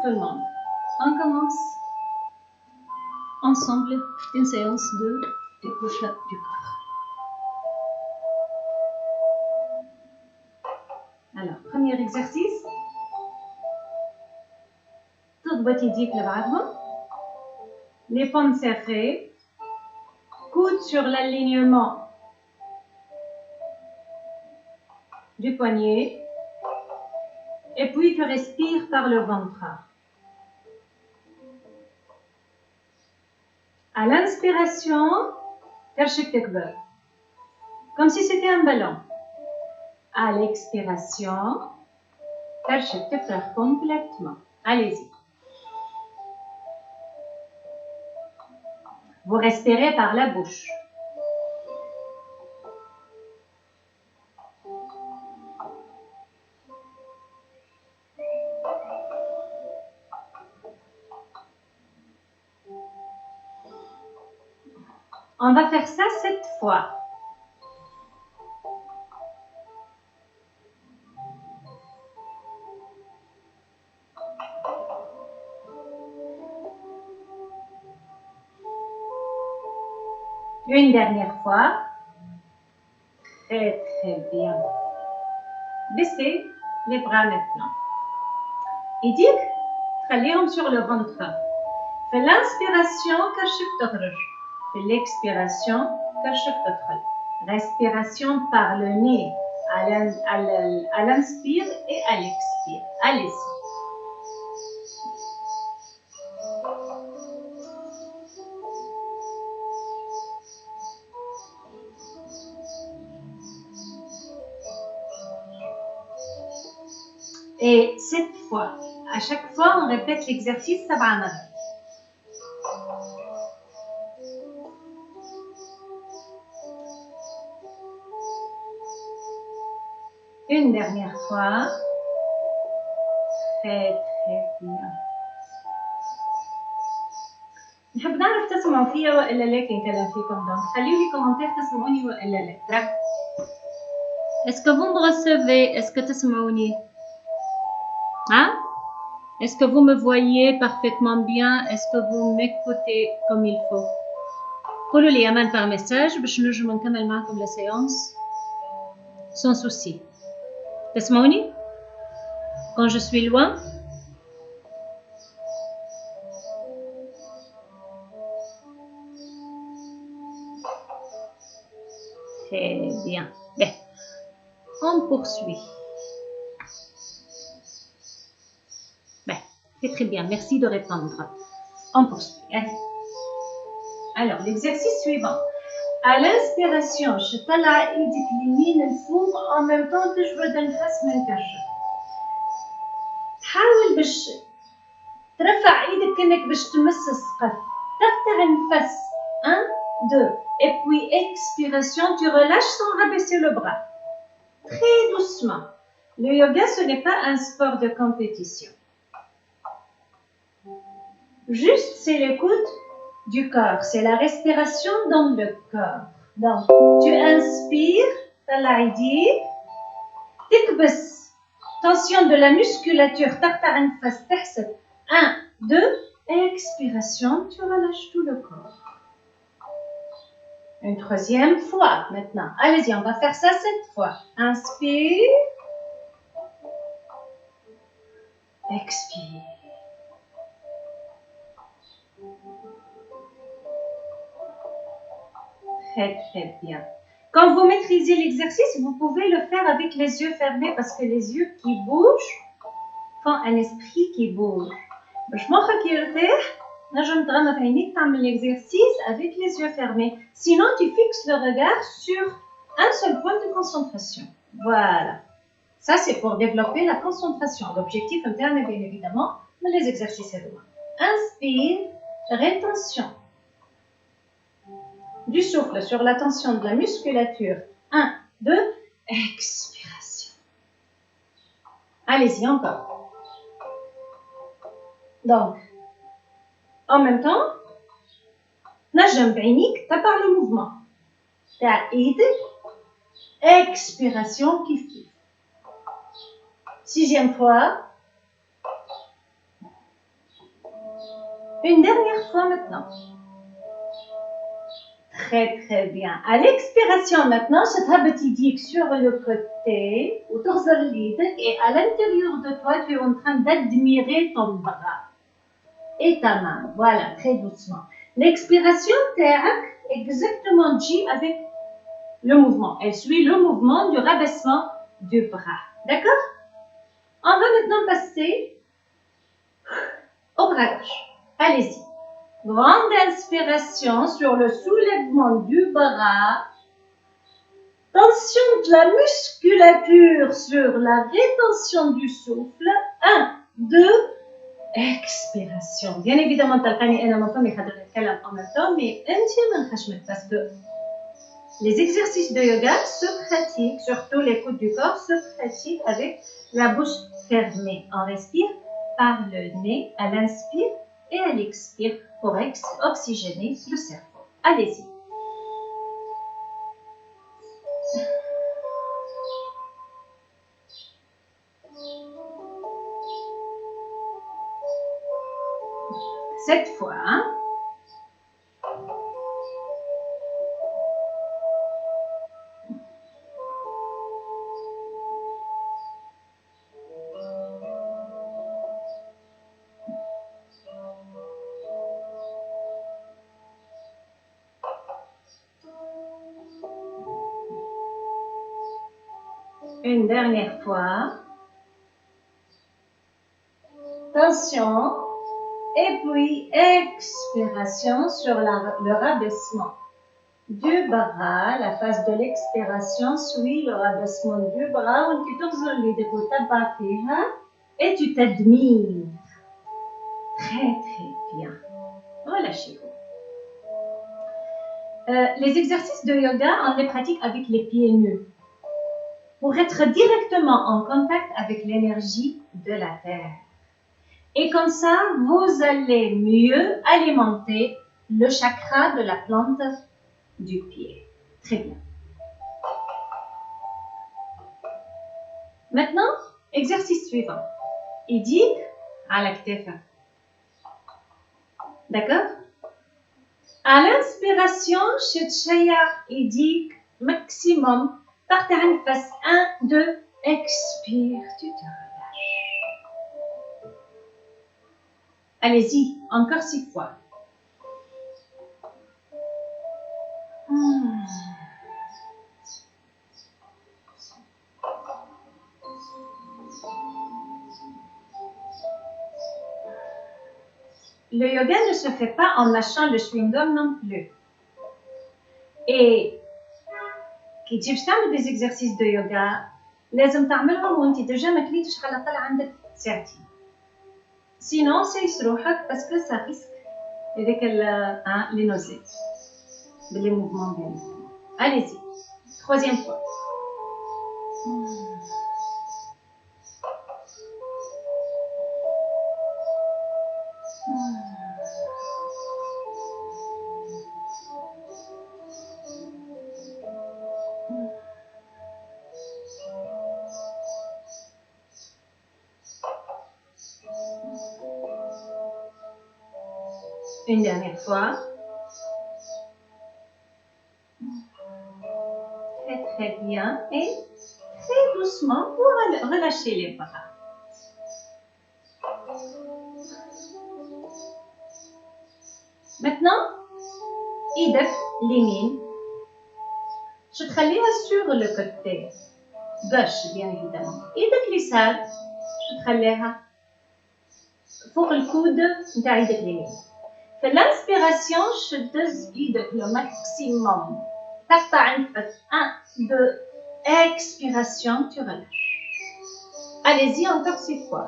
tout le monde. On commence ensemble une séance de push-up du corps. Alors, premier exercice. تضبط يديك لبعضهم. Les paumes serrées. Coude sur l'alignement du poignet. Et puis tu respires par le ventre. À l'inspiration, كرشك تكبر. Comme si c'était un ballon. À l'expiration, كرشك تفرغ complètement. Allez-y. Vous respirez par la bouche. On va faire ça 7 fois. Une dernière fois. Très bien. Baissez les bras maintenant. ايديك خليهم sur le ventre. في l'inspiration كرشك تخرج. في l'expiration كرشك تدخل. Respiration par le nez à l'inspire et à l'expire. Allez-y. Et 7 fois. À chaque fois, on répète l'exercice 7 مرات. Une dernière fois. Très bien. نحب نعرف تسمعوا فيا وإلا لا كان كلام فيكم دونك خليوا لي كومنتير تسمعوني وإلا لا. برافو. Est-ce que vous me recevez? Est-ce que تسمعوني؟ Hein? Est-ce que vous me voyez parfaitement bien? Est-ce que vous m'écoutez comme il faut? قولوا لي أمان par message باش نجم نكمل معكم la séance sans souci. تسمعوني؟ Quand je suis loin? Très bien. Bien. On poursuit. Ben, c'est très bien. Merci de répondre. On poursuit. Allez. Alors, l'exercice suivant. À l'inspiration, je طلع ايدك اليمين لفوق en même temps تجبد النفس من كرشك. حاول باش ترفع ايدك كأنك باش تمس السقف. تقطع النفس. 1, 2. Et puis expiration, tu relâches sans rabaisser le bras. Très doucement. Le yoga, ce n'est pas un sport de compétition. Juste, c'est l'écoute du corps. C'est la respiration dans le corps. Donc, tu inspires, طلع يديك. تكبس. Tension de la musculature. تقطع النفس. تحسب. 1, 2. Expiration, tu relâches tout le corps. Une troisième fois maintenant. Allez-y, on va faire ça 7 fois. Inspire. Expire. Très bien. Quand vous maîtrisez l'exercice, vous pouvez le faire avec les yeux fermés parce que les yeux qui bougent font un esprit qui bouge. باش مخك يرتاح نجم تغمض عينيك تعمل l'exercice avec les yeux fermés. Sinon, tu fixes le regard sur un seul point de concentration. Voilà. Ça, c'est pour développer la concentration. L'objectif interne est bien évidemment, mais les exercices est loin. Inspire, rétention du souffle sur la tension de la musculature. 1, 2, expiration. Allez-y, encore. Donc, en même temps, نجم بعينيك تبع le mouvement. تاع ايدك expiration كيف كيف. 6e fois. Une dernière fois maintenant. Très très bien. À l'expiration maintenant, je t'ai sur le côté, et à l'intérieur de toi, tu es en train d'admirer ton bras et ta main. Voilà, très doucement. L'expiration, exactement dit avec le mouvement. Elle suit le mouvement du rabaissement du bras. D'accord? On va maintenant passer au bras gauche. Allez-y. Grande inspiration sur le soulèvement du bras. Tension de la musculature sur la rétention du souffle. 1, 2, expiration. Bien évidemment, تلقاني أنا ما فمي خاطر نتكلم en même temps, mais أنت من خشمك parce que les exercices de yoga se pratiquent, surtout les coudes du corps, se pratiquent avec la bouche fermée. On respire par le nez à l'inspire et à l'expire pour oxygéner le cerveau. Allez-y. Cette fois, une dernière fois. Tension. Et puis, expiration sur le rabaissement du bras. La phase de l'expiration suit le rabaissement du bras. Et tu t'admires. Très, très bien. Relâchez-vous. Les exercices de yoga, on les pratique avec les pieds nus pour être directement en contact avec l'énergie de la terre. Et comme ça, vous allez mieux alimenter le chakra de la plante du pied. Très bien. Maintenant, exercice suivant. Idik à l'actif. D'accord? À l'inspiration, Shitshaya Idik maximum. Partez en face. 1, 2, expire. Tu te relâches. Allez-y, encore 6 fois. Le yoga ne se fait pas en lâchant le chewing-gum non plus. Et كي تجي باش تعمل des exercices de yoga لازم تعملهم وانت ديجا ما كليتش على الاقل عندك ساعتين. Sinon سيس روحك باسكو ça risque هذاك les nausées. Les mouvements bien. Allez-y. Troisième fois. Une dernière fois. Très très bien. Et très doucement, vous relâchez les bras. Maintenant, إيدك اليمين تخليها sur le côté gauche bien évidemment. إيدك اليسار تخليها فوق الكود نتاع إيدك اليمين. في الانسبيراسيون شدز إيدك لو ماكسيموم. تقطع نفس 1, 2, expiration, tu relâches. Allez-y encore 6 fois.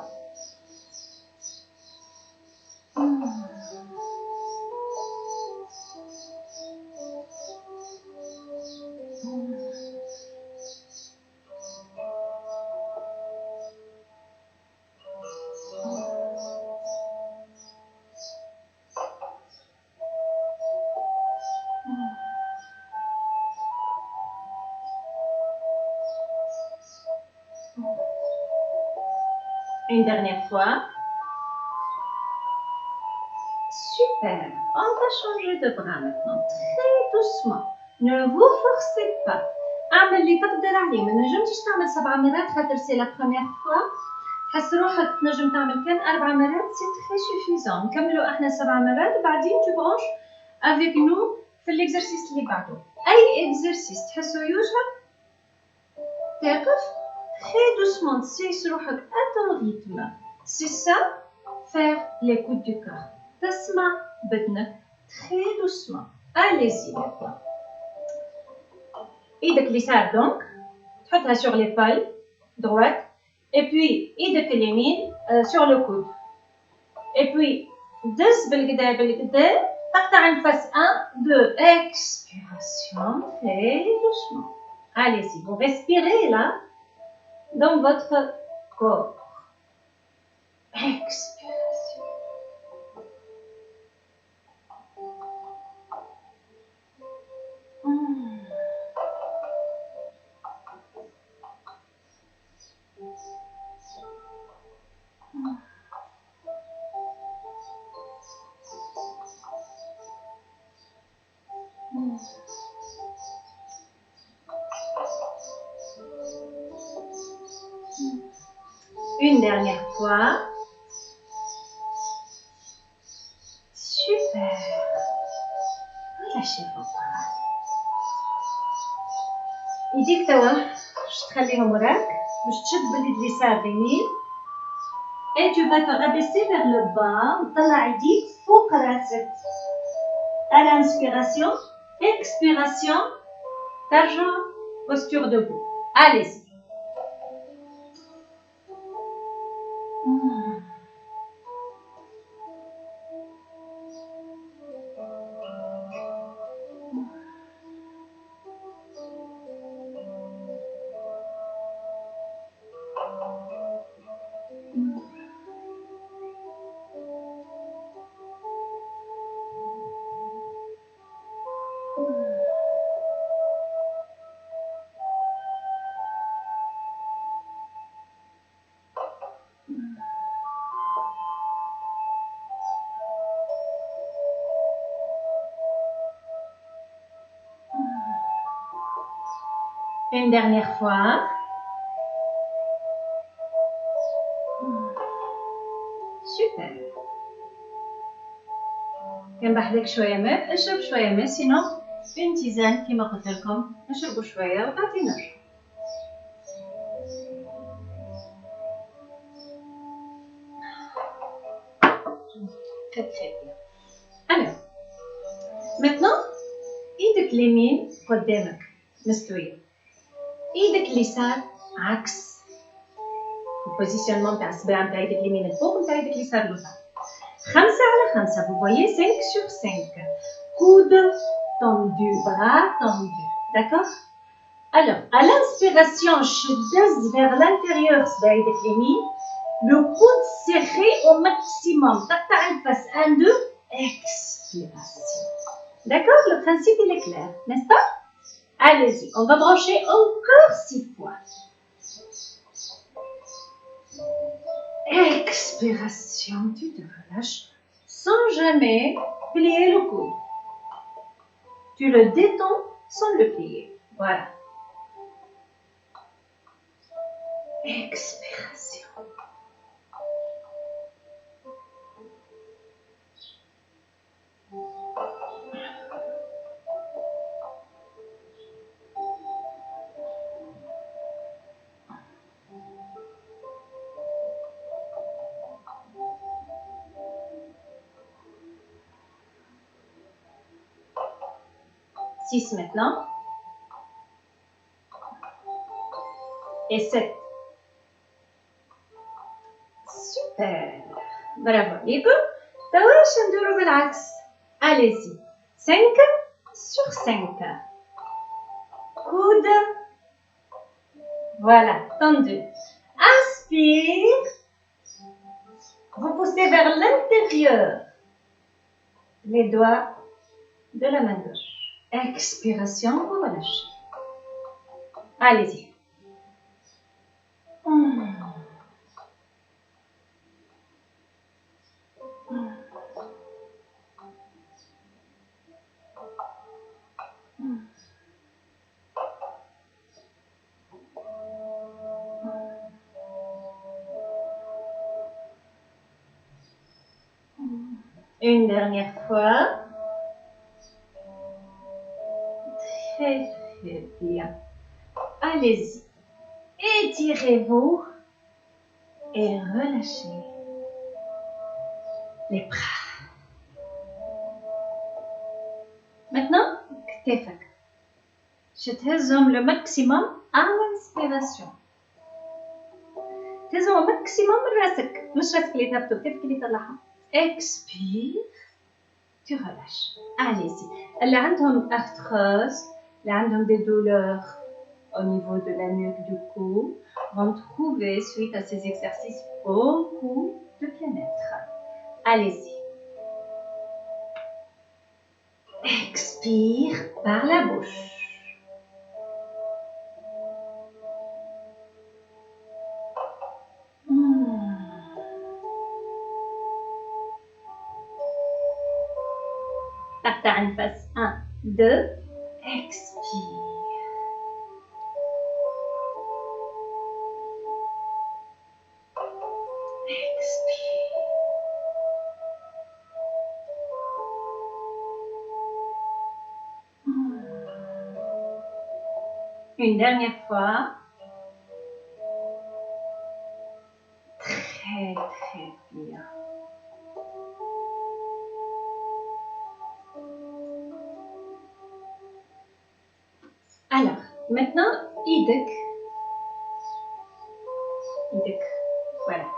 Une dernière fois. Super. On va changer de bras maintenant. Très doucement. Ne vous forcez pas. اعمل اللي تقدر عليه. ما نجمتش تعمل 7 مرات خاطر سي لا بروميير فوا. حس روحك تنجم تعمل كان 4 مرات سي تري سوفيزون. نكملوا احنا 7 مرات وبعدين tu branches avec nous في l'exercice اللي بعده. اي exercice تحسوا يوجعك تقف très doucement تسيس روحك à ton rythme. C'est ça faire l'écoute du cœur. تسمع بدنك très doucement. Allez-y maintenant. ايدك اليسار donc تحطها sur l'épaule droite et puis ايدك اليمين sur le coude. Et puis دز بالقدا بالقدا تقطع النفس 1 2 expiration très doucement. Allez-y, vous respirez là dans votre corps. Expiration. Une dernière fois. Super. Relâchez vos bras. يديك توا باش تخليهم وراك باش تشد باليد اليسار اليمين. Et tu vas te rabaisser vers le bas وتطلع يديك فوق راسك. À l'inspiration, expiration, ترجع posture debout. Allez-y. Une dernière fois. Super. كان بحذاك شوية ماء اشرب شوية ماء سينو une tisane كيما قلت لكم نشربوا شوية وبعدين نرجع. Très très bien. Alors, maintenant ايدك اليمين قدامك مستوية. ايدك اليسار عكس البوزيشنمون تاع الصباع نتاع ايدك اليمين الفوق نتاع ايدك اليسار لتحت. 5 على 5. Vous voyez 5 sur 5. Coude tendu, bras tendu. D'accord? Alors, à l'inspiration, je descends vers l'intérieur صباع ايدك اليمين. Le coude serré au maximum. تقطع النفس 1 2 expiration. D'accord? Le principe il est clair, n'est-ce pas? Allez-y, on va brancher encore 6 fois. Expiration, tu te relâches sans jamais plier le coude. Tu le détends sans le plier. Voilà. Expiration. Six maintenant. Et 7. Super. Bravo. ليكم توا باش نديرو بالعكس. Allez-y. 5 sur 5. Coude. Voilà, tendu. Inspire. Vous poussez vers l'intérieur. Les doigts de la main gauche. Expiration, vous relâchez. Allez-y. Une dernière fois. Très, très bien. Allez-y. Étirez-vous et relâchez les bras. Maintenant, كتافك. تهزهم le maximum à l'inspiration. تهزهم maximum من راسك، مش راسك اللي تهبطوا، كتافك اللي يطلعها. Expire. Tu relâches. Allez-y. اللي عندهم arthrose, اللي عندهم des douleurs au niveau de la nuque du cou, vont trouver suite à ces exercices beaucoup de bien-être. Allez-y. Expire par la bouche. Tata en face. 1, 2. Expire. Expire. Une dernière fois. Très, très bien. Alors, maintenant, idek. Idek. Voilà.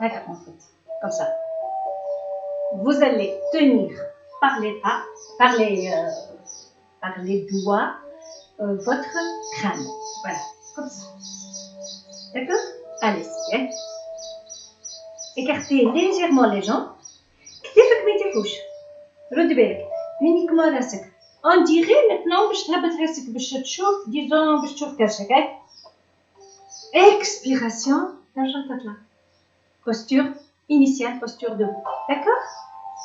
En fait. Comme ça. Vous allez tenir par les bras, par les doigts, votre crâne. Voilà. Comme ça. D'accord? Allez-y. Hein? Écartez légèrement les jambes. كتافك ما يتفوش. رد بالك. uniquement راسك. On dirait maintenant باش تهبط راسك باش تشوف disons باش تشوف كرشك. Expiration. ترجع تطلع. Posture initiale, posture debout. D'accord?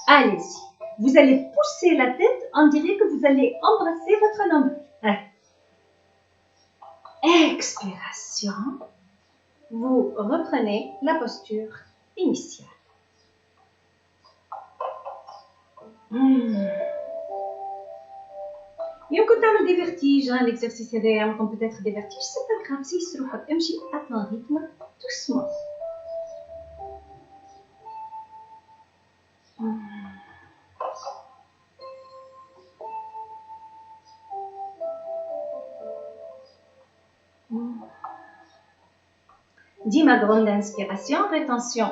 Allez-y. Vous allez pousser la tête, on dirait que vous allez embrasser votre nombril. Expiration. Vous reprenez la posture initiale. يمكن تعمل des vertiges, hein, l'exercice هذا يعملكم peut-être des vertiges, c'est pas grave, سيس روحك امشي à ton rythme, doucement. ديما grande inspiration, rétention,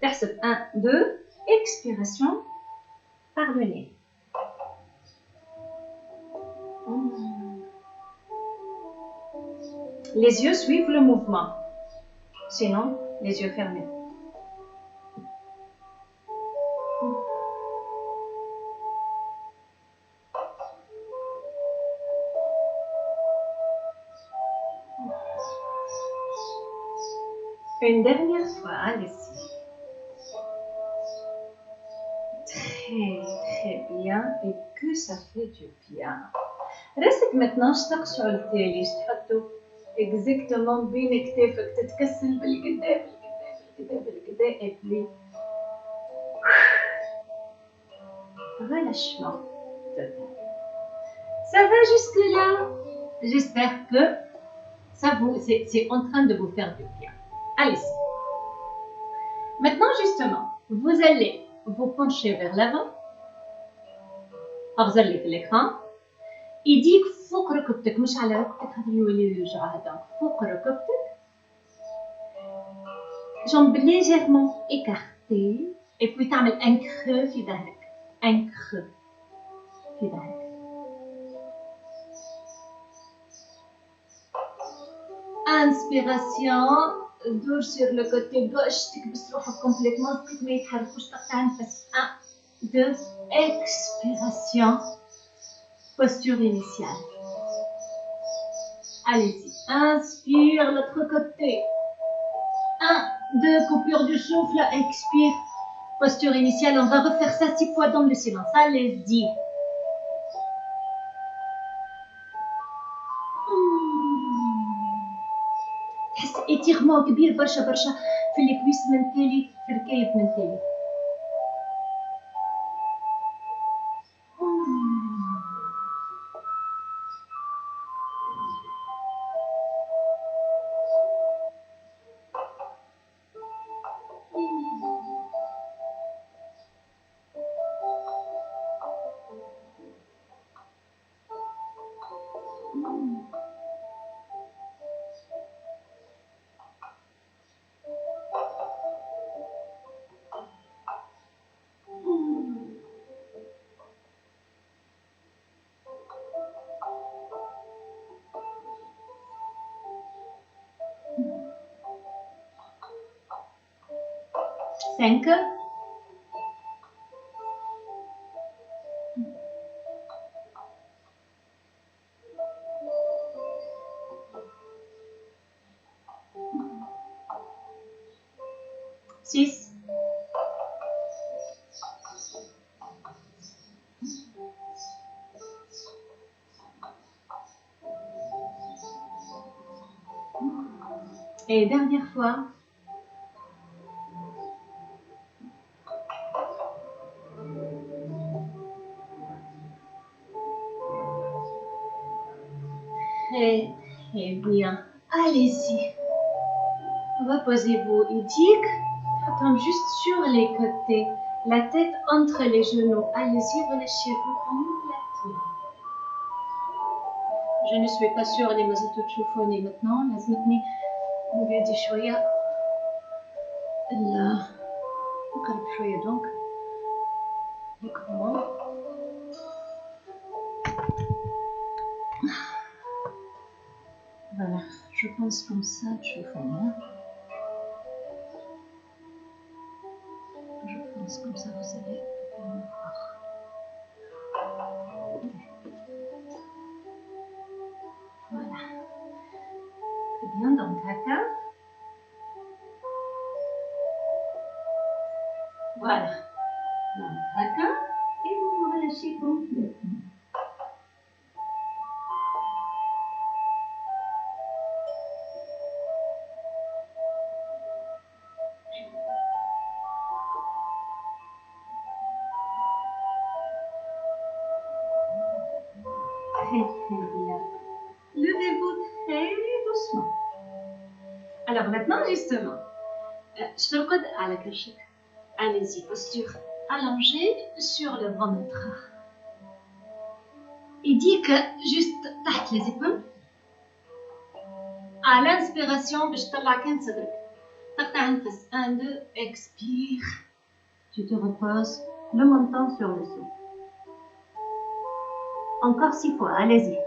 perce 1, 2, expiration par le nez. Les yeux suivent le mouvement, sinon les yeux fermés. Une dernière fois, allez-y. Très, très bien et que ça fait du bien. راسك maintenant شتقشعوا التالي تحطوا exactement بين كتافك تتكسل بالقدا et puis relâchement total. Ça va jusque là? J'espère que c'est en train de vous faire du bien. Allez-y. Maintenant justement, vous allez vous pencher vers l'avant. أغزر لك l'écran. يديك فوق ركبتك مش على ركبتك هذا يولي يوجع هذاك فوق ركبتك. Jambes légèrement écartées et puis تعمل un creux في ظهرك. Un creux في ظهرك. Inspiration. دور sur le côté gauche تكبس روحك complètement صديق ما يتحركوش تقطع نفس. 1, 2, expiration. Posture initiale. Allez-y. Inspire l'autre côté. 1, 2, coupure du souffle. Expire. Posture initiale. On va refaire ça 6 fois dans le silence. Allez-y. تحس étirement كبير برشا برشا في الكويس من تالي في الكيف من تالي. 5, 6, et dernière fois. Très, très bien. Allez-y. Reposez-vous. Idik. Attends juste sur les côtés. La tête entre les genoux. Allez-y, relâchez-vous complètement. Je ne suis pas sûre les mazaltوا تشوفوني maintenant. لازمتني نبعد شوية. لا. نقرب شوية donc. D'accord. Voilà, je pense comme ça, تشوفوني. Je pense comme ça, vous allez me voir. Voilà. Très bien, donc haka. Voilà. Donc haka. Et vous vous relâchez complètement. Très très bien. Levez-vous très doucement. Alors maintenant, justement, je te recode à la cachette. Allez-y, posture allongée sur le ventre. Et dis que juste تحت les épaules. À l'inspiration, باش تطلع كان صدرك. تقطع نفس. 1, 2, expire. Tu te reposes le menton sur le souffle. Encore 6 fois, allez-y.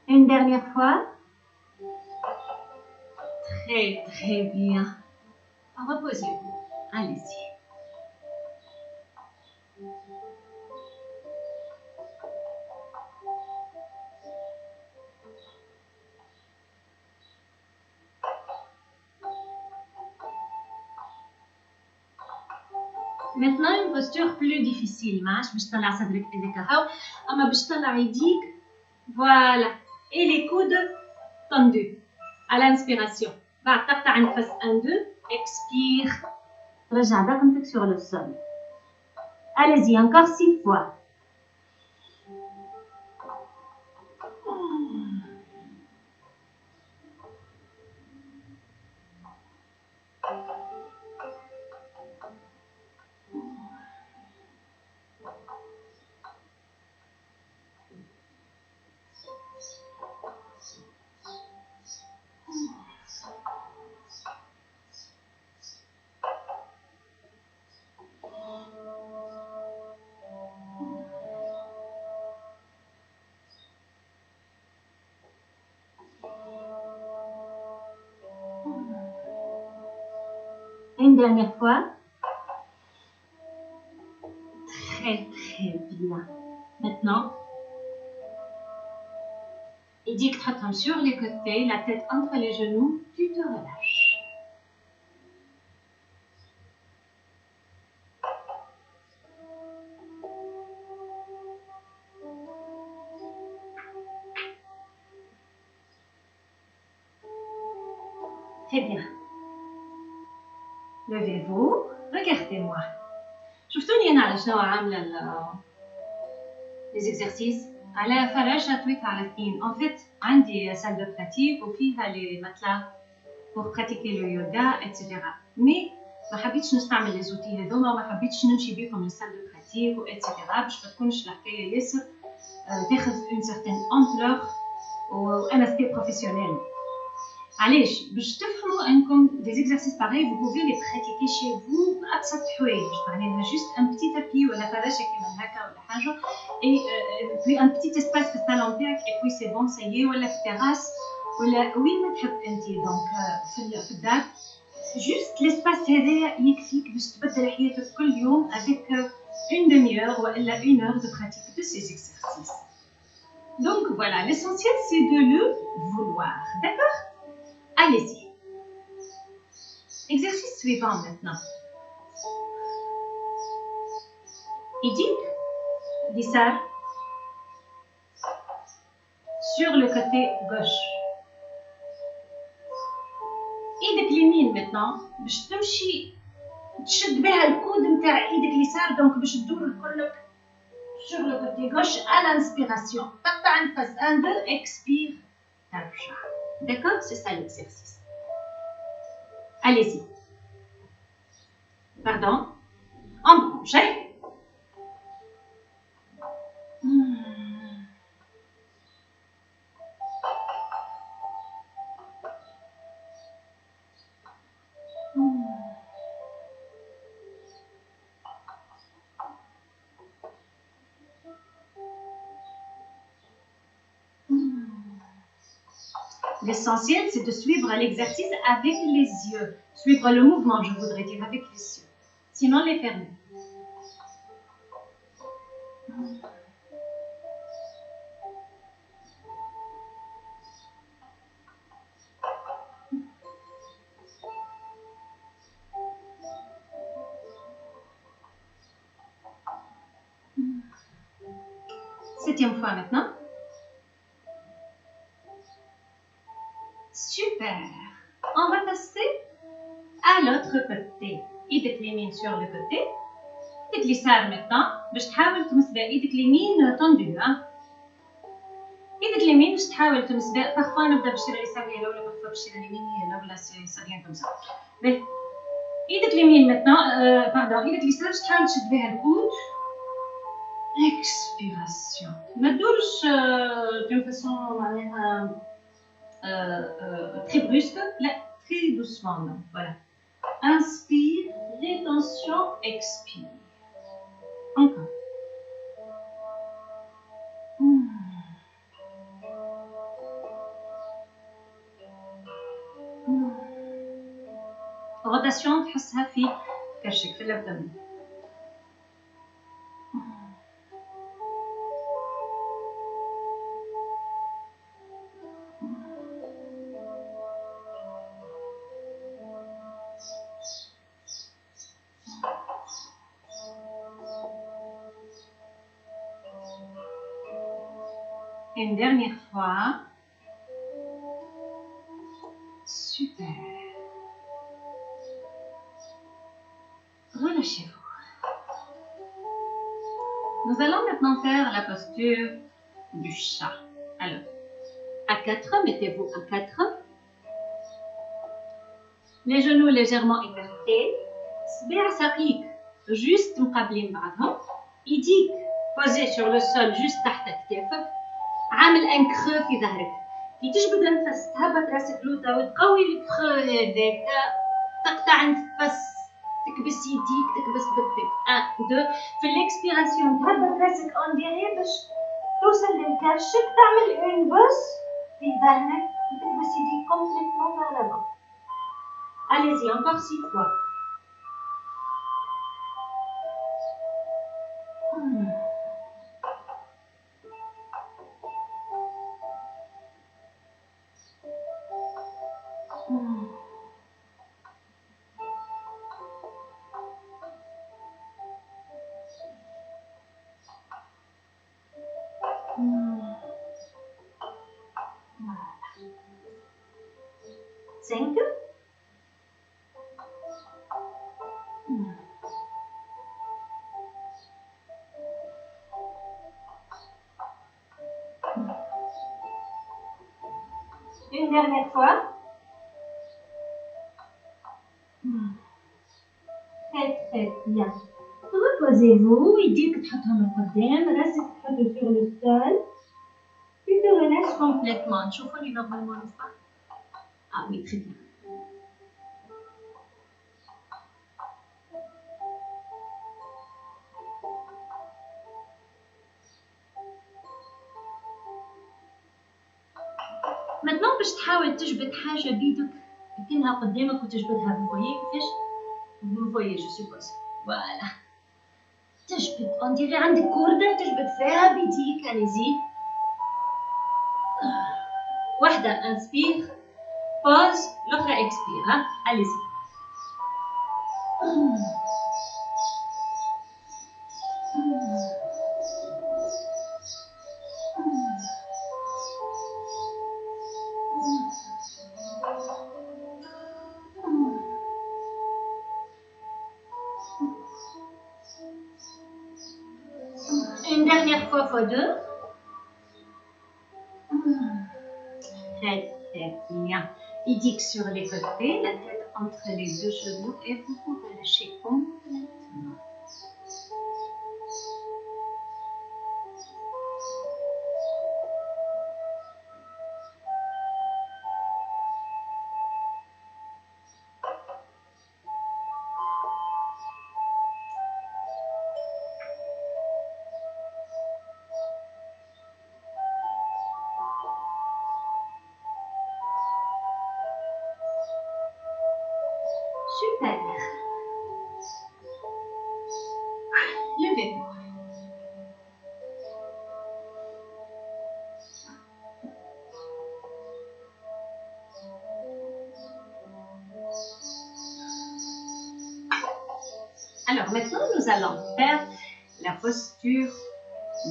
Une dernière fois. Très, très bien. Reposez-vous. Allez-y. Maintenant, une posture plus difficile. ماش باش تطلع صدرك هذاك هاو اما باش تطلع يديك. Voilà. Et les coudes tendus. À l'inspiration. بعد تقطع نفس 1, 2. Expire. رجع ضغطك sur le sol. Allez-y, encore 6 fois. Une dernière fois. Très, très bien. Maintenant, il dit que tu sur les côtés, la tête entre les genoux, tu te relâches. Très bien. Levez-vous, regardez-moi. شفتوني أنا على شنو عاملة les exercices على فراشة طويت على اثنين. En fait عندي salle de pratique وفيها les matelas pour pratiquer le yoga etc. Mais ما حبيتش نستعمل les outils هذوما وما حبيتش نمشي بيكم للسال دو براتيك و etc. باش ما تكونش الحكاية ياسر تاخذ une certaine ampleur و un aspect professionnel. علاش باش تفهموا انكم des exercices pareils vous pouvez les pratiquer chez vous بابسط حوايج معناها juste un petit tapis ولا فراشة كيما هكا ولا حاجة et puis un petit espace في الصالون تاعك et puis c'est bon ça y est ولا في terrasse ولا وين ما تحب انت دونك في الدار juste l'espace هذايا يكفيك باش تبدل حياتك كل يوم avec une demi-heure ولا une heure de pratique de ces exercices. Donc voilà, l'essentiel c'est de le vouloir, d'accord? Allez-y. Exercice suivant maintenant. Idik, Lissar, sur le côté gauche. ايدك اليمين maintenant باش تمشي تشد بها الكود نتاع ايدك اليسار دونك باش تدور كلك sur le côté gauche à l'inspiration. تقطع نفس 1 2 expire ترجع. D'accord, c'est ça l'exercice. Allez-y. Pardon. En branche. L'essentiel, c'est de suivre l'exercice avec les yeux. Suivre le mouvement, je voudrais dire, avec les yeux. Sinon, les fermer. Septième fois maintenant. Super. On va passer à l'autre côté. ايدك اليمين sur le côté. ايدك اليسار maintenant باش تحاول تمس بها ايدك اليمين تندو. ايدك اليمين باش تحاول تمس بها. parfois نبدا بالشرة اليسار هي الاولى parfois بالشرة اليمين هي الاولى c'est rien comme ça. باهي. ايدك اليمين maintenant pardon ايدك اليسار باش تحاول تشد بها الكود. expiration. ما تدورش d'une façon معناها très brusque, là, très doucement. Donc, voilà. Inspire, rétention, expire. Encore. Rotation, تحسها في كرشك في الابدومين. Une dernière fois. Super. Relâchez-vous. Nous allons maintenant faire la posture du chat. Alors, à 4, mettez-vous à 4. Les genoux légèrement écartés. سبيع ساقيك juste مقابلين بعضهم. ايديك posées sur le sol juste تحت كتافك. عامل ان كرو في ظهرك. كي تجبد النفس تهبط راسك لوطا وتقوي الكرو هذاك. تقطع نفس تكبس يديك تكبس بكتك. 1 2 في الاكسبيراسيون تهبط راسك اون ديري باش توصل للكرشك تعمل اون بوس في ظهرك وتكبس يديك كومبليتمون vers l'avant. Allez-y, encore 6 fois. Voilà. 5. Une dernière fois. Très très bien. Reposez-vous, يديك تحطهم لقدام، راسك تحطه sur le sol. Tu te relâches complètement. تشوفوني normalement ou pas? Ah oui, très bien. Maintenant باش تحاول تجبد حاجة بيدك تكنها قدامك وتجبدها. Vous voyez كيفاش؟ Vous voyez je suppose. Voilà. تجبد on dirait عندك كوردة تجبد فيها بيديك. Allez-y. واحدة inspire, pause, l'autre expire. Hein? Allez-y. Une dernière fois deux. Très très bien. Idique sur les côtés, la tête entre les deux genoux et vous pouvez lâcher complètement. Super. Levez-vous. Alors maintenant, nous allons faire la posture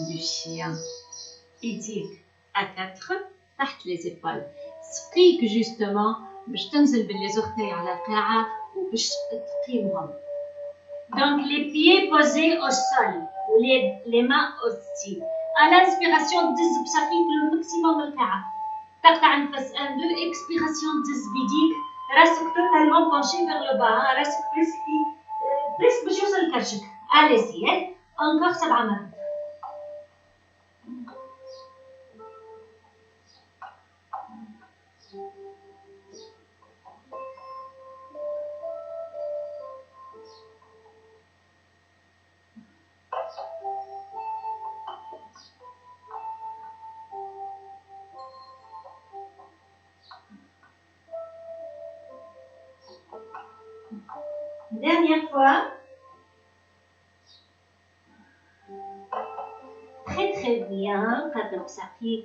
du chien. Idique à 4, تحت les épaules. سقيك justement باش تنزل باللي orteils على القاعة وباش تقيمهم. Donc les pieds posés au sol, les mains aussi. À l'inspiration, دز بساقيك le maximum القاعة. تقطع نفس 1 2 expiration دز بيديك راسك totalement penché vers le bas. راسك presque باش يوصل لكرشك. Allez-y. Encore 7 مرات. Dernière fois. Très très bien. قدم ساقيك.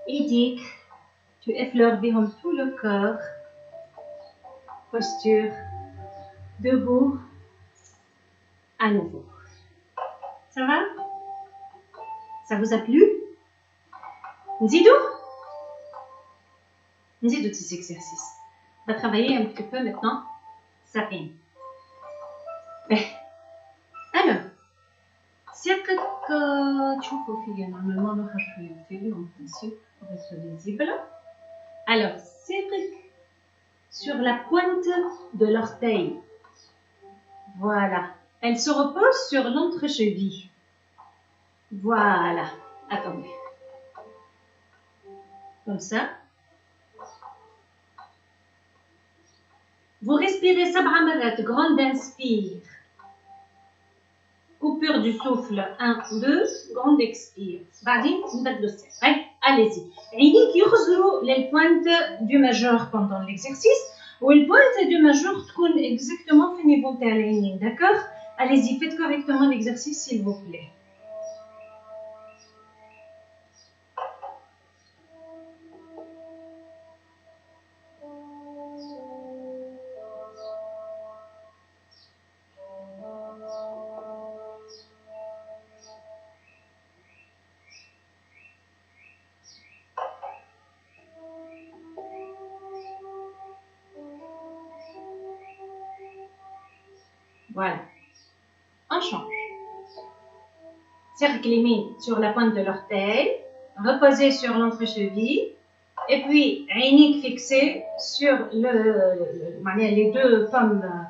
Idique. Tu effleures بهم tout le corps. Posture. Debout. À nouveau. Ça va? Ça vous a plu? نزيدو ces exercices. On va travailler un petit peu maintenant. Ça peine. Alors, ساقك تشوفوا فيا normalement نروح شوية نتفيلو en principe pour être visible. Alors, ساقك sur la pointe de l'orteil. Voilà. Elle se repose sur l'entrecheville. Voilà. Attendez. Comme ça. Vous respirez 7 مرات. Grande inspire. Coupure du souffle. 1, 2. Grande expire. بعدين نبدلوا الساق. Allez-y. عينيك يخزروا للpointe du majeur pendant l'exercice. والpointe du majeur تكون exactement في niveau تاع العينين. D'accord? Allez-y, faites correctement l'exercice s'il vous plaît. Voilà. On change. Cercle les mains sur la pointe de l'orteil. reposer sur l'entrecheville. Et puis, عينيك fixé sur les deux pommes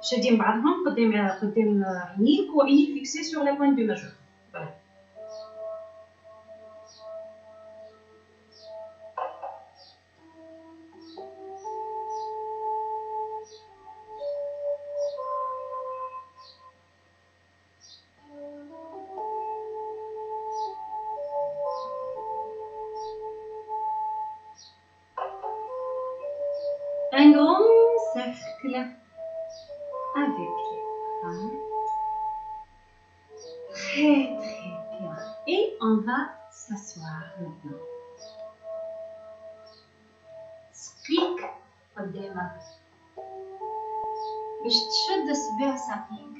شادين بعضهم قدام عينيك وعينيك fixé sur la pointe du majeur. Voilà. Un grand cercle avec les bras. Très très bien. Et on va s'asseoir maintenant. سقيك قدامك باش تشد صباع ساقيك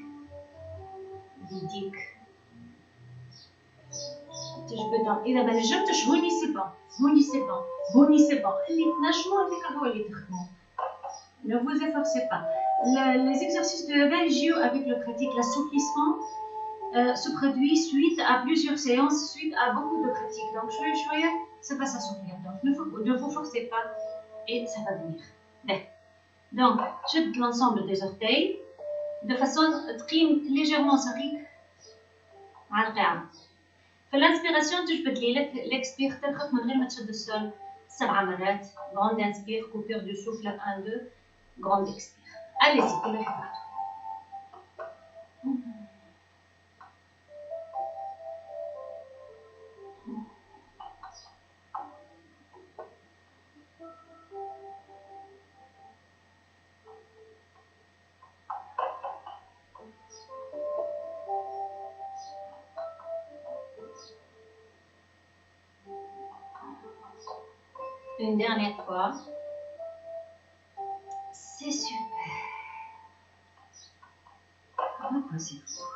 بيديك تجبدهم. إذا ما نجمتش هوني سي بون، هوني سي بون، هوني سي بون، اللي تنجموا هذاك هو اللي تخدموا. Ne vous efforcez pas. Les exercices de Belgio avec le pratique, l'assouplissement se produit suite à plusieurs séances, suite à beaucoup de pratiques. Donc, ça va s'assouplir. Donc, ne vous forcez pas et ça va venir. Donc, je l'ensemble des orteils de façon légèrement sarique. في الانسبيراسيون تجبد لي l'expire تضغط من غير ما تشد السول 7 مرات. Grande inspire, coupure du souffle 1, 2. Grande expire. Allez-y, كل واحد. Une dernière fois. C'est super. Reposez-vous.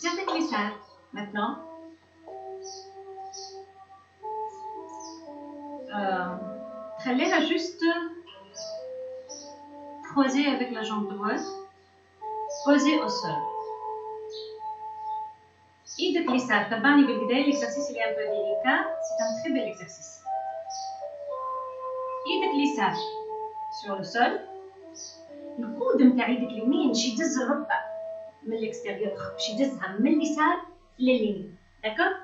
Cervical maintenant. خليها juste croiser avec la jambe droite, poser au sol. ايدك اليسار تبعني بالبداية l'exercice il est un peu délicat, c'est un très bel exercice. ايدك اليسار sur le sol. القود نتاع ايدك اليمين باش يدز الركبة من الاكستيريور، باش يدزها من اليسار لليمين، داكور؟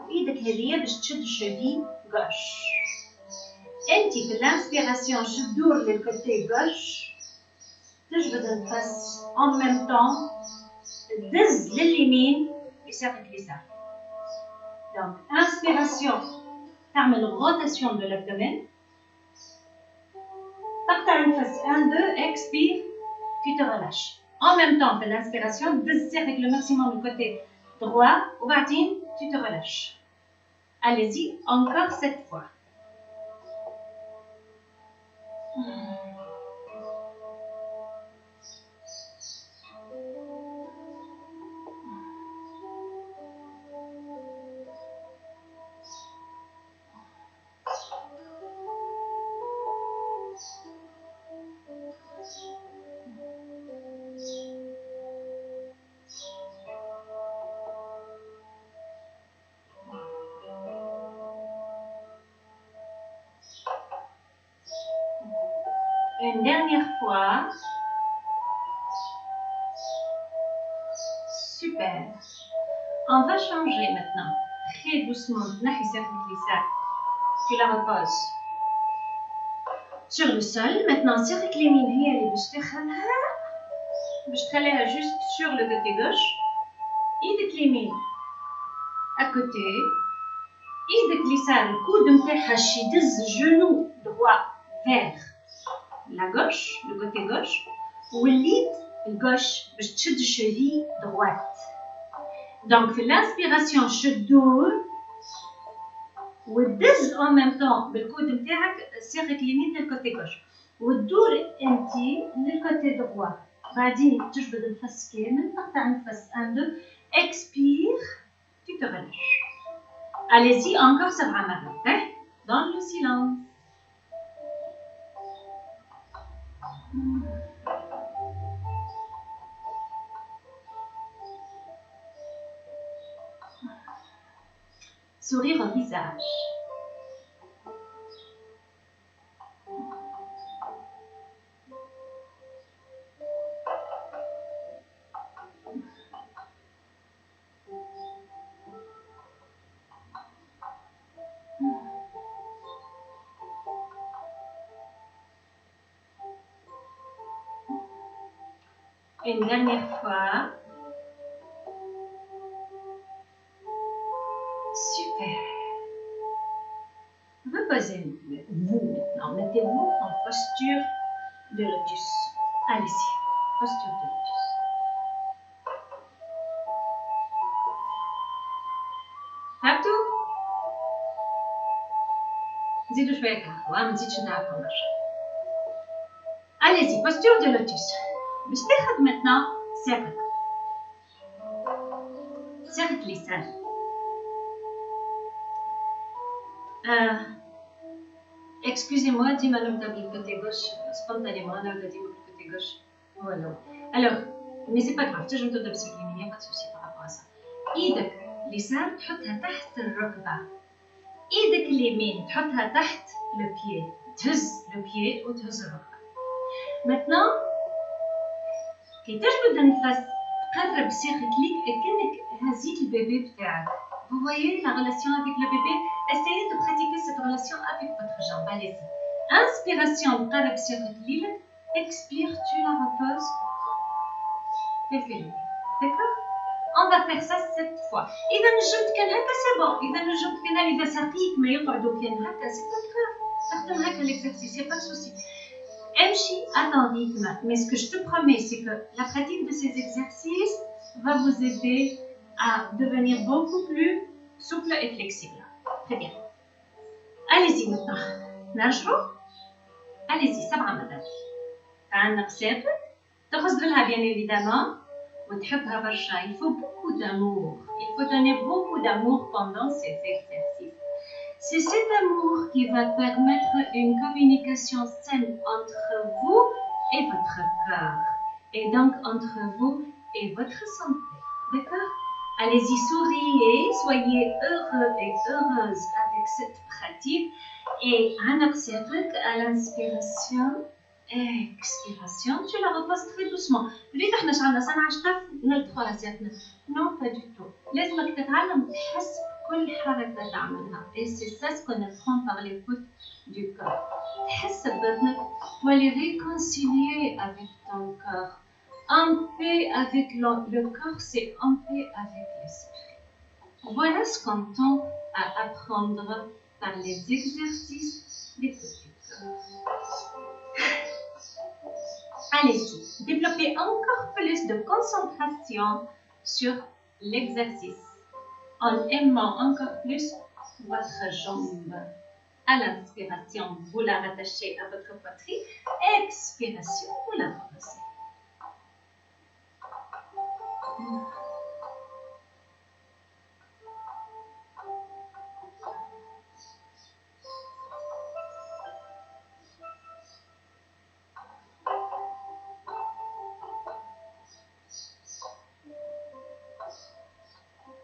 وايدك هذيا باش تشد الشوفي غوش. انت في الانسبيراسيون تدور للكوتي غوش، تجبد النفس en même temps تدز لليمين يساقك اليسار. Donc inspiration تعمل rotation de l'abdomen. تقطع النفس 1 2 expire tu te relâches. En même temps في l'inspiration تدز avec le maximum du côté droit وبعدين tu te relâches. Allez-y encore 7 fois. Une dernière fois. Super. On va changer maintenant. Très doucement. Tu la reposes sur le sol. Maintenant, cercle les mines. Je vais juste sur le côté gauche. ايدك اليمين à côté. ايدك اليسار الكود نتاعها يدز genou droit vers la gauche, le côté gauche, ou l'id gauche, je tchid cheville droite. Donc, l'inspiration, je dour, ou dis en même temps, le coude نتاعك serre limite le côté gauche, ou dour انتي le côté droit. بعدين تجبد النفس كامل، تقطع النفس 1 2, expire, tu te relâches. Allez-y, encore ça va maintenant. Hein? Dans le silence. Sourire au visage. Une dernière fois. Super. Reposez-vous maintenant. Mettez-vous en posture de lotus. Allez-y. Posture de lotus. فهمتوا؟ زيدوا شوية قهوة، ما نزيدش نتعبكم برشا. Allez-y, posture de lotus. باش تاخد maintenant ساقك. ساقك اليسار. Excusez-moi, ديما نبدا بالكوتي غوش spontanément نبدا ديما بالكوتي غوش. Voilà. Alors, mais c'est pas grave, تنجم تبدا بالساق اليمين, y a pas de souci par rapport à ça. ايدك اليسار تحطها تحت الركبة. ايدك اليمين تحطها تحت لو بيي. تهز لو بيي وتهز الركبة. Maintenant, كي تجبد النفس تقرب ساقك ليك كأنك هزيت البيبي بتاعك. Vous voyez la relation avec le bébé? Essayez de pratiquer cette relation avec votre jambe. Allez-y. Inspiration, تقرب ساقك ليك. Expire, tu la reposes. Telle qu'elle est. D'accord? On va faire ça 7 fois. إذا نجمت كان هكا c'est bon. إذا نجمت كان إذا ساقيك ما يقعدوا كان هكا c'est pas grave. تخدم هكا l'exercice, y a pas de souci. Emchi à ton rythme, mais ce que je te promets, c'est que la pratique de ces exercices va vous aider à devenir beaucoup plus souple et flexible. Très bien. Allez-y maintenant. نرجعوا. Allez-y, سبعة مرات. تعال نغسل. تغسل لها bien évidemment. وتحبها برشا. Il faut beaucoup d'amour. Il faut donner beaucoup d'amour pendant ces exercices. C'est cet amour qui va permettre une communication saine entre vous et votre corps. Et donc entre vous et votre santé. D'accord? Allez-y, souriez, soyez heureux et heureuse avec cette pratique. Et à l'inspiration, expiration, tu la reposes très doucement. Non, pas du tout. لازمك تتعلم تحس كل حركة تعملها. Et c'est ça ce qu'on apprend par l'écoute du corps. تحس ببطنك تولي réconcilier avec ton corps. En paix avec le corps, c'est en paix avec l'esprit. Voilà ce qu'on tend à apprendre par les exercices d'écoute du corps. Allez-y, développez encore plus de concentration sur l'exercice en aimant encore plus votre jambe. À l'inspiration, vous la rattachez à votre poitrine. Expiration, vous la reposez.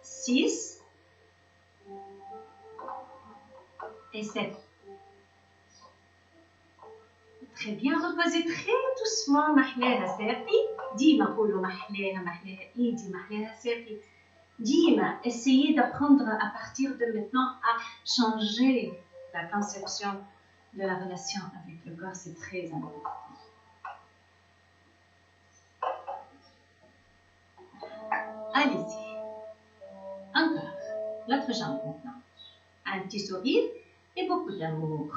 Six et 7. Très bien, reposez très doucement. محلاها ساقي. ديما قولوا محلاها محلاها ايدي محلاها ساقي. Dima, essayez d'apprendre à partir de maintenant à changer la conception de la relation avec le corps, c'est très important. Allez-y. Encore. L'autre jambe maintenant. Un petit sourire et beaucoup d'amour.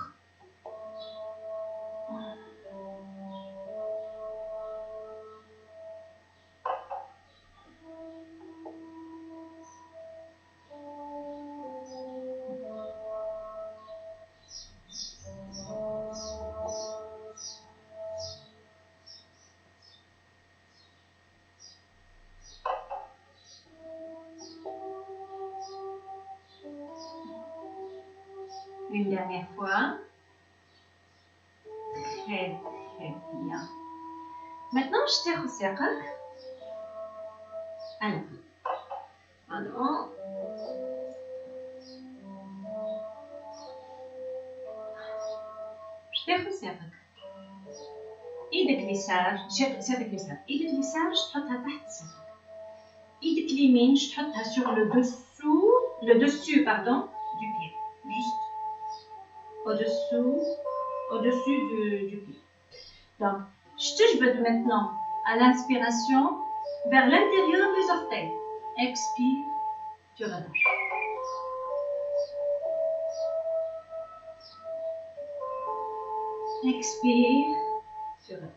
Une dernière fois. Très, très bien. Maintenant, je t'ai resserré. Alors, maintenant, je t'ai resserré. ايدك اليسار سيرك اليسار ايدك اليسار تحطها تحت صدرك ايدك اليمين تحطها sur le dessus pardon du pied juste au-dessus du pied. Donc je t'ajbed maintenant à l'inspiration vers l'intérieur des orteils. Expire, tu relâches. Expire, tu relâches.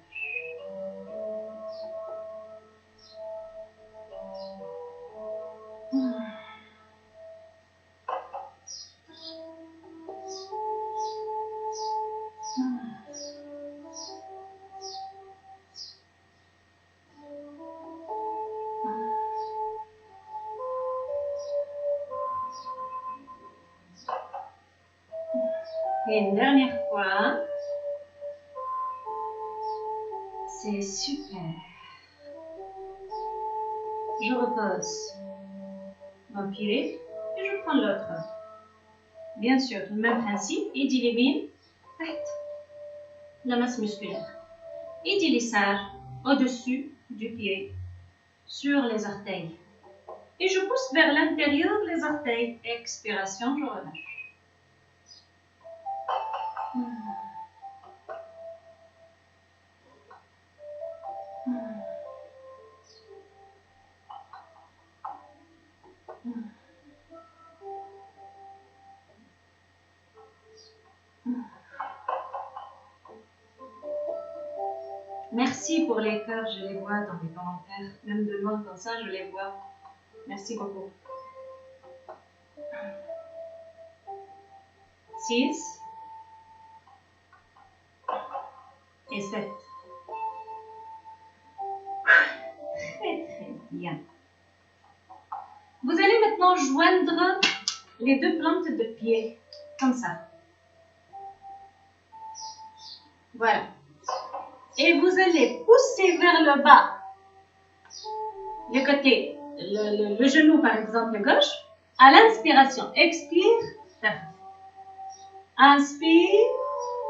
Et une dernière fois. C'est super. Je repose mon pied et je prends l'autre. Bien sûr, le même principe. ايدي اليمين تحت la masse musculaire. ايدي اليسار au-dessus du pied sur les orteils. Et je pousse vers l'intérieur les orteils. Expiration, je relâche. Merci pour les cœurs, je les vois dans les commentaires. Même de loin comme ça, je les vois. Merci beaucoup. 6 et 7. Très très bien. Vous allez maintenant joindre les deux plantes de pied, comme ça. Voilà. Et vous allez pousser vers le bas, le côté, le genou par exemple gauche, à l'inspiration. Expire, tape. Inspire,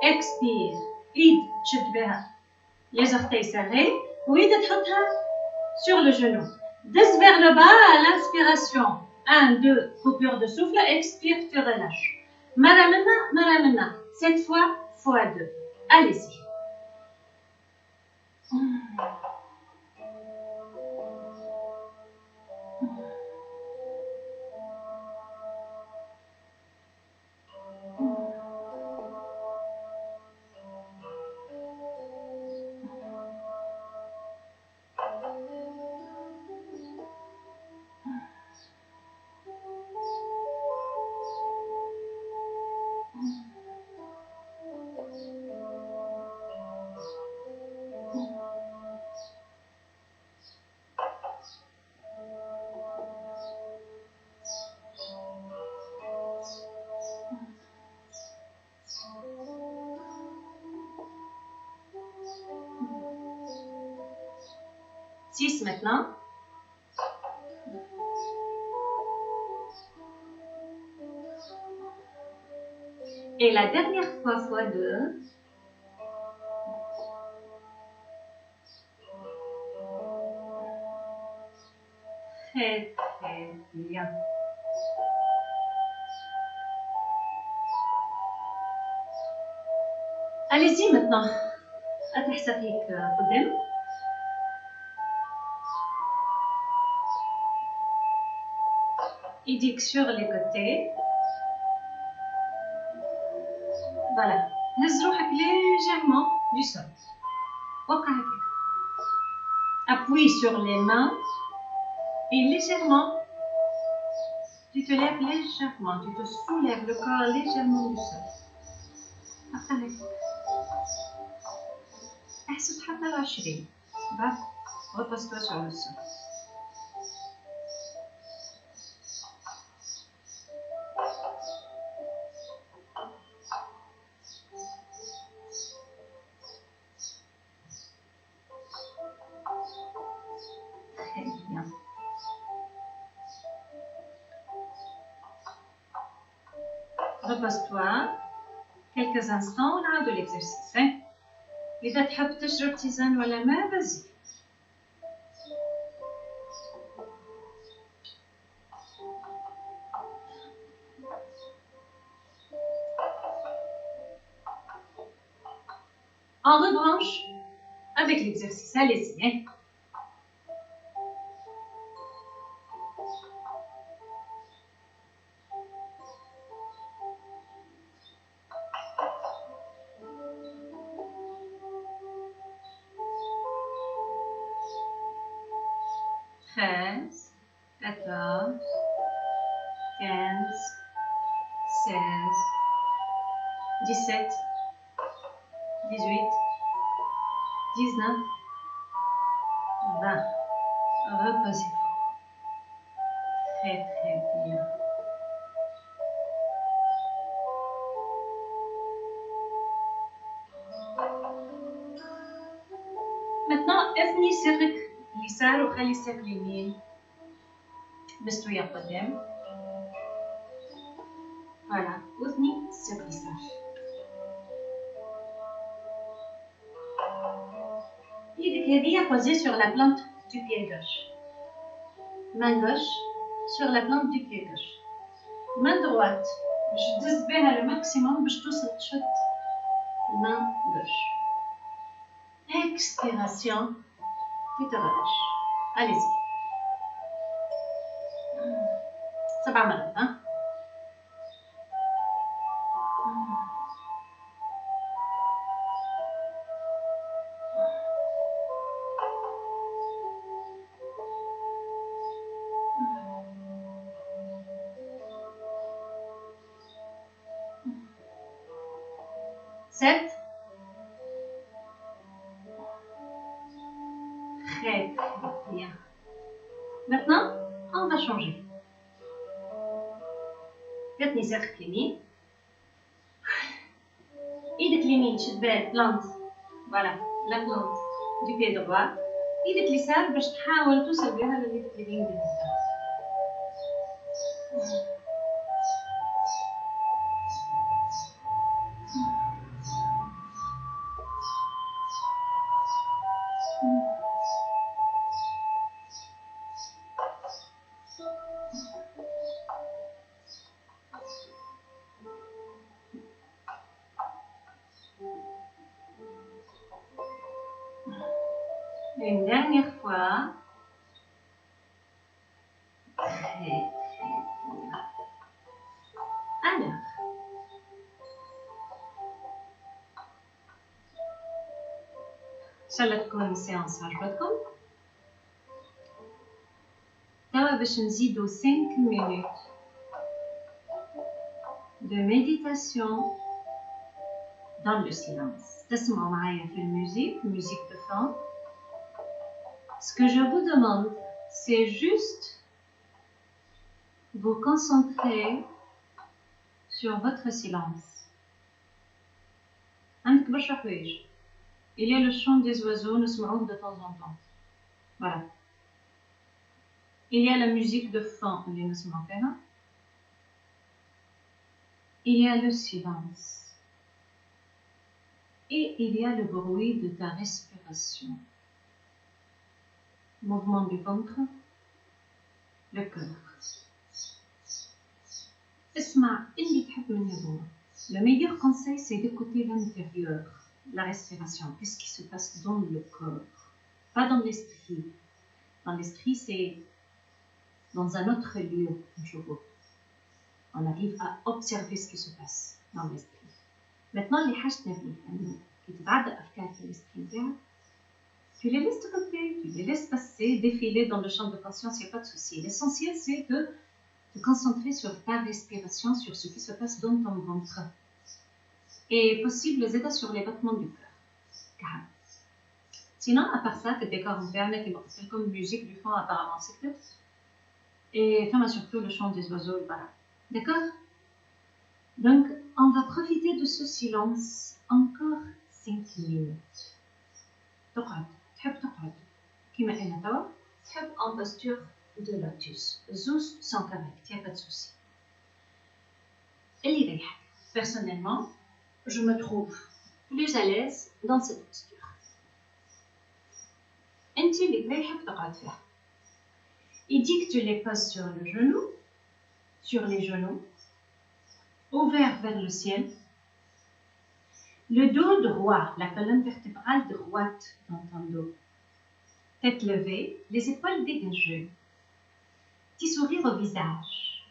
expire. Id, تشد بها les orteils serrés. وإيد تحطها sur le genou. Desce vers le bas à l'inspiration. 1, 2, coupure de souffle. Expire, tu relâches. Maramena. Cette fois, fois 2. Allez-y. Six maintenant. Et la dernière fois 2. Très très bien. Allez-y maintenant. أتحسى فيك قدام. Idique sur les côtés. Voilà. هز روحك légèrement du sol. وقع هكذا. Appuie sur les mains et légèrement. Tu te lèves légèrement. Tu te soulèves le corps légèrement du sol. وقع هكذا. احسب حتى 20. بعد repose-toi sur le sol. repose-toi quelques instants ونعاودو l'exercice. إذا تحب تشرب تيزان ولا ماء vas-y. On rebranche avec l'exercice. Allez-y. Treize, 14, 15, 16, 17, 18, 19, 20. Reposez-vous. Très très bien. Maintenant, اثني سرك اليسار وخلي سرك اليمين مستوية قدام. Voilà, واثني سرك اليسار. يدك هذه posée sur la plante du pied gauche. Main gauche sur la plante du pied gauche. Main droite باش تدز بها le maximum باش توصل تشد main gauche. Expiration, tu te relâches. Allez-y. 7 مرات hein. Sept. Très bien. Maintenant, on va changer. Faites-nous cercle اليمين. ايدك اليمين تشد بها البلانت. Voilà, la plante du pied droit. ايدك اليسار باش تحاول توصل بها لليدك اليمين باليسار. Une dernière fois. Très bien. Alors, إن شاء الله تكون السيانس عجبتكم. توا باش نزيدو 5 minutes de méditation dans le silence. تسمعوا معايا في الموسيقى de fond. Ce que je vous demande, c'est juste vous concentrer sur votre silence. عندك برشا حوايج. Il y a le chant des oiseaux, نسمعوه de temps en temps. Voilà. Il y a la musique de fond, اللي نسمعو فيها. Il y a le silence. Et il y a le bruit de ta respiration. Mouvement du ventre, le cœur. اسمع اللي تحب من هذوما. Le meilleur conseil, c'est d'écouter l'intérieur, la respiration. Qu'est-ce qui se passe dans le corps, pas dans l'esprit. Dans l'esprit, c'est dans un autre lieu. On arrive à observer ce qui se passe dans l'esprit. Maintenant, les حاجتنا فيه كي تتعدى أفكار في l'esprit نتاعك, tu les laisses de côté, tu les laisses passer, défiler dans le champ de conscience, il n'y a pas de souci. L'essentiel, c'est de te concentrer sur ta respiration, sur ce qui se passe dans ton ventre. Et possible, les aider sur les battements du cœur. Sinon, à part ça, le décor interne, c'est comme musique du fond, apparemment, c'est tout. Et enfin, surtout le chant des oiseaux, voilà. D'accord? Donc, on va profiter de ce silence encore 5 minutes. تقعد تحب تقعد كما أنا توا تحب en posture de lotus. زوز sans correct, y a pas de souci. اللي يريحك. personnellement, je me trouve plus à l'aise dans cette posture. انت اللي مريحك تقعد فيها. Il dit que tu les poses sur le genou, sur les genoux, ouvert vers le ciel. Le dos droit, la colonne vertébrale droite dans ton dos. Tête levée, les épaules dégagées. Petit sourire au visage.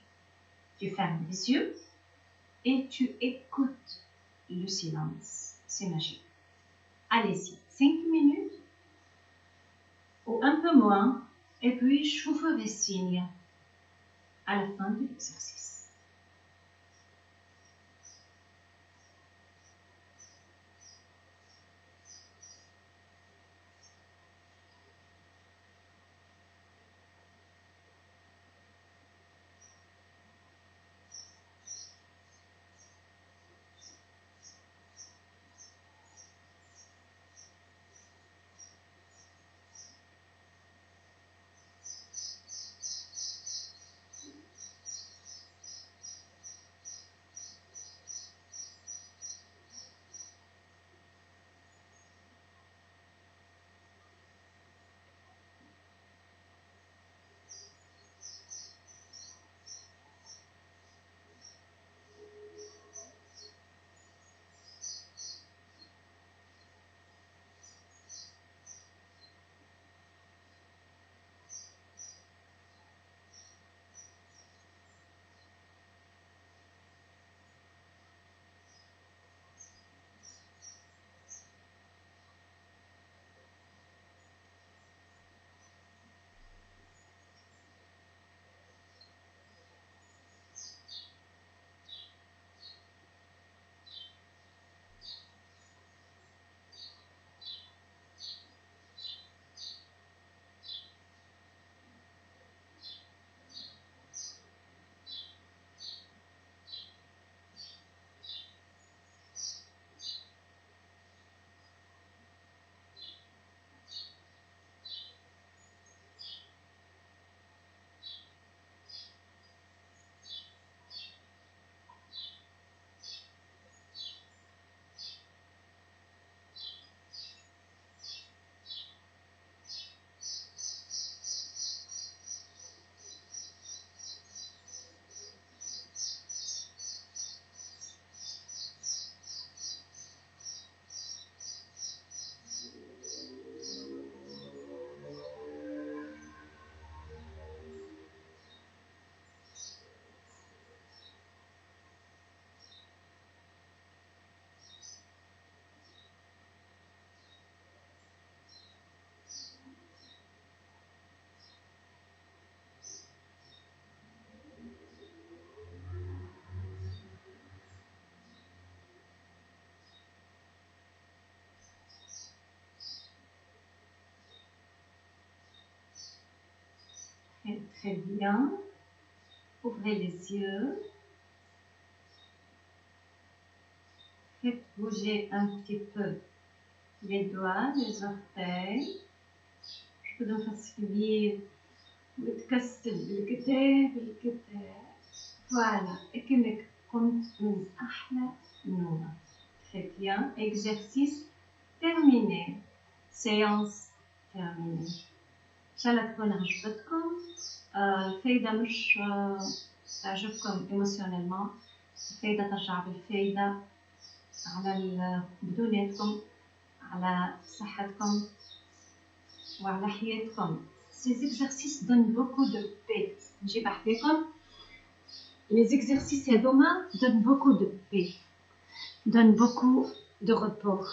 Tu fermes les yeux et tu écoutes le silence. C'est magique. Allez-y, 5 minutes ou un peu moins, et puis je vous ferai signe à la fin de l'exercice. Très bien. Ouvrez les yeux. Faites bouger un petit peu les doigts, les orteils. Je peux نفس كبير وتكسر بالكتاف بالكتاف. Voilà. Et كأنك قمت من أحلى نومة. Très bien. Exercice terminé. Séance terminée. إن شاء الله تكون عجبتكم. الفايدة مش تعجبكم ايموشنالمون، الفايدة ترجع بالفايدة على بدوناتكم، على صحتكم وعلى حياتكم. Ces exercices donnent beaucoup de paix. نجيب أحكيكم. Les exercices هذوما donnent beaucoup de paix, donnent beaucoup de repos.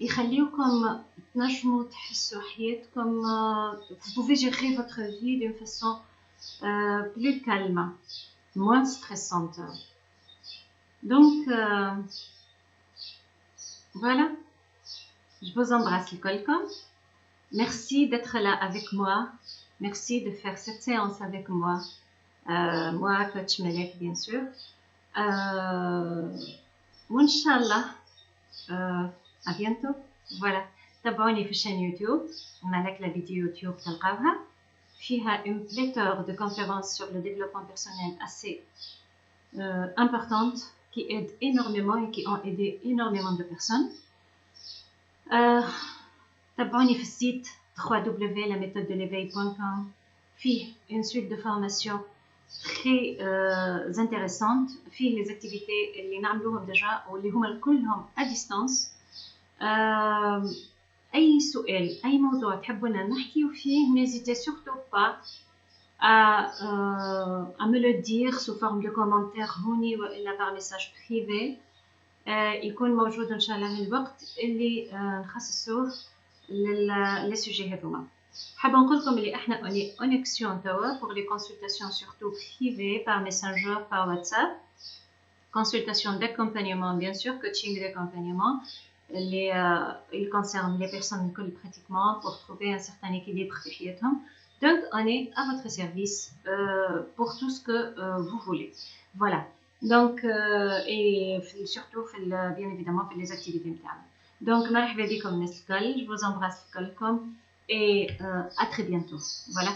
يخليوكم تنجموا تحسوا حياتكم. Vous pouvez gérer votre vie d'une façon plus calme, moins stressante. Donc, voilà. Je vous embrasse الكلكم. Merci d'être là avec moi. Merci de faire cette séance avec moi. Moi, coach Melek, bien sûr. وإن شاء الله à bientôt. Voilà. تابعوني في الشان يوتيوب. هناك لا فيديو يوتيوب تلقاوها فيها une pléthore de conférences sur le développement personnel assez importantes qui aident énormément et qui ont aidé énormément de personnes. تابعوني في السيت www.lamethodedel'éveil.com. فيه une suite de formations très intéressantes. فيه les activités اللي نعملوهم déjà واللي هما كلهم à distance. أي سؤال أي موضوع تحبونا نحكيو فيه n'hésitez surtout pas à me le dire sous forme de commentaire هوني وإلا par message privé. يكون موجود إن شاء الله الوقت اللي نخصصوه للي سوجي هذوما. حابة نقول لكم اللي احنا اوني اونيكسيون توا pour les consultations surtout privées par messenger par WhatsApp. Consultation d'accompagnement bien sûr, coaching d'accompagnement. Il concerne les personnes pratiquement pour trouver un certain équilibre في حياتهم. Donc on est à votre service pour tout ce que vous voulez. Voilà. Donc et surtout bien évidemment في les activités نتاعنا. Donc مرحبا بكم الناس الكل. Je vous embrasse الكلكم et à très bientôt. Voilà.